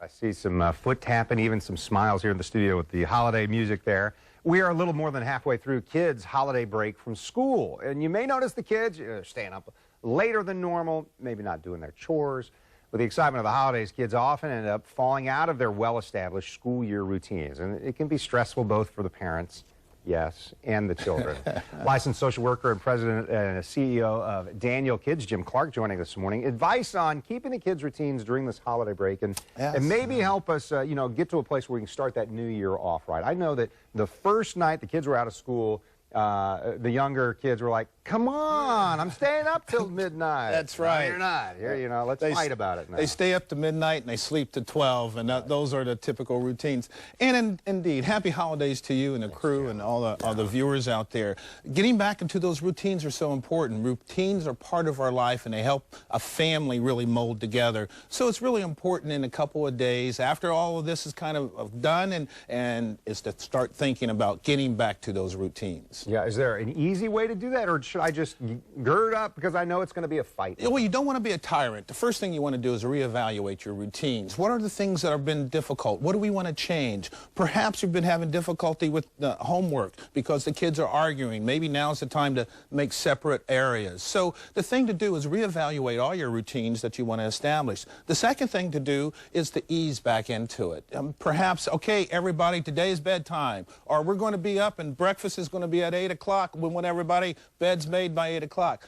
I see some foot tapping, even some smiles here in the studio with the holiday music there. We are a little more than halfway through kids' holiday break from school. And you may notice the kids staying up later than normal, maybe not doing their chores. With the excitement of the holidays, kids often end up falling out of their well-established school year routines. And it can be stressful both for the parents, yes, and the children. Licensed social worker and president and CEO of Daniel Kids, Jim Clark, joining us this morning. Advice on keeping the kids' routines during this holiday break and maybe help us, get to a place where we can start that new year off right. I know that the first night the kids were out of school, the younger kids were like, come on, I'm staying up till midnight. That's right. No, you're not. Here, let's fight about it now. They stay up to midnight and they sleep to 12, and those are the typical routines. And indeed, happy holidays to you and the crew and all the viewers out there. Getting back into those routines are so important. Routines are part of our life, and they help a family really mold together. So it's really important in a couple of days, after all of this is kind of done, and is to start thinking about getting back to those routines. Yeah, is there an easy way to do that, or should I just gird up because I know it's going to be a fight? Well, you don't want to be a tyrant. The first thing you want to do is reevaluate your routines. What are the things that have been difficult? What do we want to change? Perhaps you've been having difficulty with the homework because the kids are arguing. Maybe now's the time to make separate areas. So the thing to do is reevaluate all your routines that you want to establish. The second thing to do is to ease back into it. Perhaps, okay, everybody, today's bedtime, or we're going to be up and breakfast is going to be at 8 o'clock when everybody bed's made by 8 o'clock.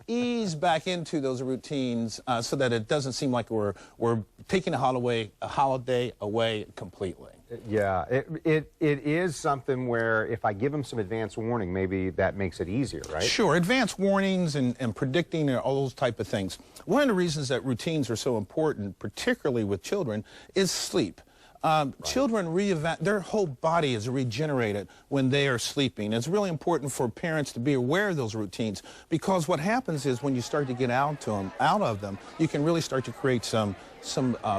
Ease back into those routines so that it doesn't seem like we're taking a holiday away completely. Yeah, it is something where if I give them some advance warning, maybe that makes it easier, right? Sure, advance warnings and predicting and all those type of things. One of the reasons that routines are so important, particularly with children, is sleep. Children, their whole body is regenerated when they are sleeping. It's really important for parents to be aware of those routines, because what happens is when you start to get out of them, you can really start to create some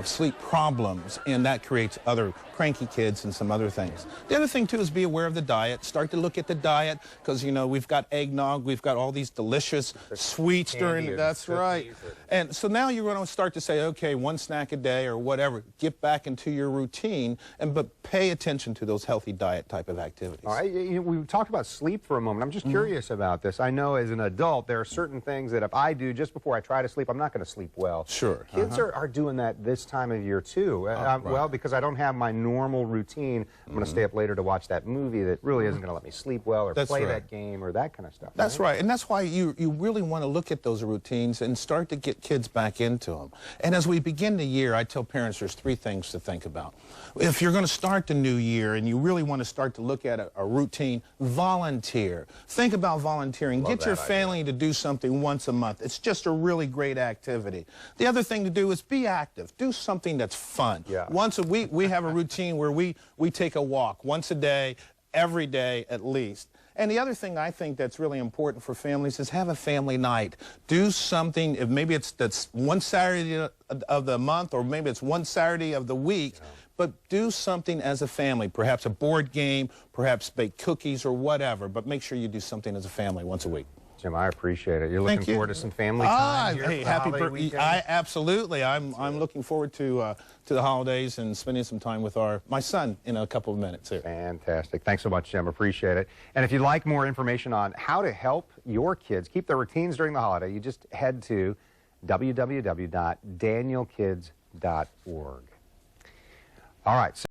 sleep problems, and that creates other cranky kids and some other things. The other thing, too, is be aware of the diet. Start to look at the diet, because, we've got eggnog, we've got all these delicious sweets during, that's right. And so now you're going to start to say, okay, one snack a day or whatever, get back into your routine, but pay attention to those healthy diet type of activities. All right, we talked about sleep for a moment. I'm just curious about this. I know as an adult, there are certain things that if I do just before I try to sleep, I'm not going to sleep well. Sure. Kids are doing that this time of year too. Right. Well, because I don't have my normal routine, I'm going to stay up later to watch that movie that really isn't going to let me sleep well, or play that game, or that kind of stuff. That's right, and that's why you really want to look at those routines and start to get kids back into them. And as we begin the year, I tell parents there's 3 things to think about. If you're going to start the new year and you really want to start to look at a routine, volunteer. Think about volunteering. Get your family to do something once a month. It's just a really great activity. The other thing to do is be active. Do something that's fun. Yeah. Once a week, we have a routine where we take a walk once a day, every day at least. And the other thing I think that's really important for families is have a family night. Do something, if maybe that's one Saturday of the month, or maybe it's one Saturday of the week, but do something as a family, perhaps a board game, perhaps bake cookies or whatever, but make sure you do something as a family once a week. Jim, I appreciate it. You're looking forward to some family time here hey, for the happy holiday weekend? Absolutely. I'm looking forward to the holidays and spending some time with my son in a couple of minutes here. Fantastic. Thanks so much, Jim. Appreciate it. And if you'd like more information on how to help your kids keep their routines during the holiday, you just head to www.danielkids.org. All right.